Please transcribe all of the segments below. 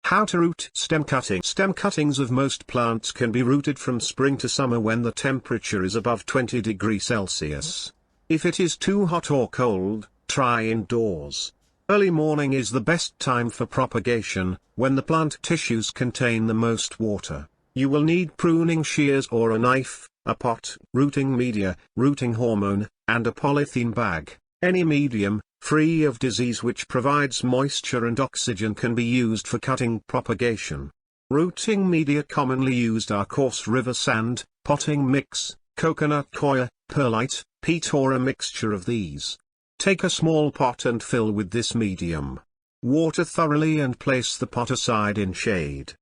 How to root stem cutting. Stem cuttings of most plants can be rooted from spring to summer when the temperature is above 20 degrees Celsius. If it is too hot or cold, try indoors. Early morning is the best time for propagation, when the plant tissues contain the most water. You will need pruning shears or a knife, a pot, rooting media, rooting hormone, and a polythene bag. Any medium, free of disease which provides moisture and oxygen can be used for cutting propagation. Rooting media commonly used are coarse river sand, potting mix, coconut coir, perlite, peat or a mixture of these. Take a small pot and fill with this medium. Water thoroughly and place the pot aside in shade.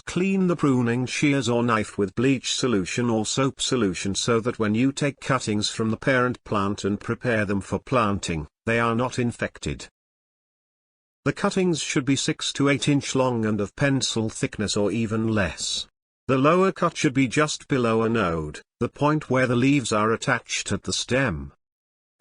Clean the pruning shears or knife with bleach solution or soap solution so that when you take cuttings from the parent plant and prepare them for planting, they are not infected. The cuttings should be 6 to 8 inch long and of pencil thickness or even less. The lower cut should be just below a node, the point where the leaves are attached at the stem.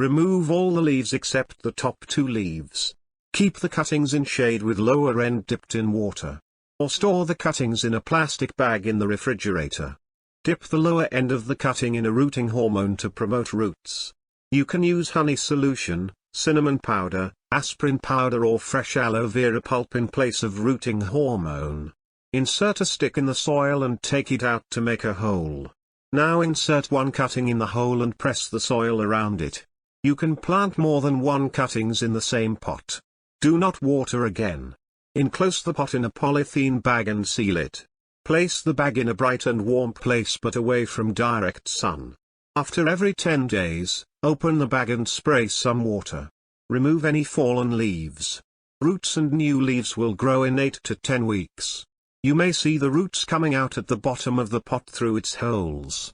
Remove all the leaves except the top 2 leaves. Keep the cuttings in shade with lower end dipped in water. Or store the cuttings in a plastic bag in the refrigerator. Dip the lower end of the cutting in a rooting hormone to promote roots. You can use honey solution, cinnamon powder, aspirin powder or fresh aloe vera pulp in place of rooting hormone. Insert a stick in the soil and take it out to make a hole. Now insert one cutting in the hole and press the soil around it. You can plant more than one cuttings in the same pot. Do not water again. Enclose the pot in a polythene bag and seal it. Place the bag in a bright and warm place but away from direct sun. After every 10 days, open the bag and spray some water. Remove any fallen leaves. Roots and new leaves will grow in 8 to 10 weeks. You may see the roots coming out at the bottom of the pot through its holes.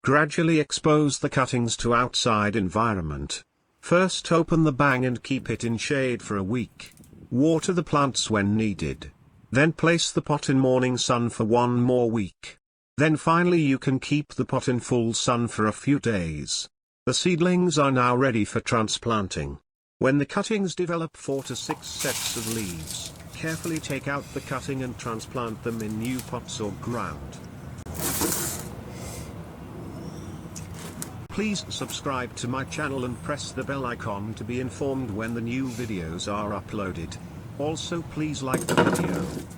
Gradually expose the cuttings to outside environment. First open the bag and keep it in shade for a week. Water the plants when needed. Then place the pot in morning sun for 1 more week. Then finally you can keep the pot in full sun for a few days. The seedlings are now ready for transplanting. When the cuttings develop 4 to 6 sets of leaves, carefully take out the cutting and transplant them in new pots or ground. Please subscribe to my channel and press the bell icon to be informed when the new videos are uploaded. Also please like the video.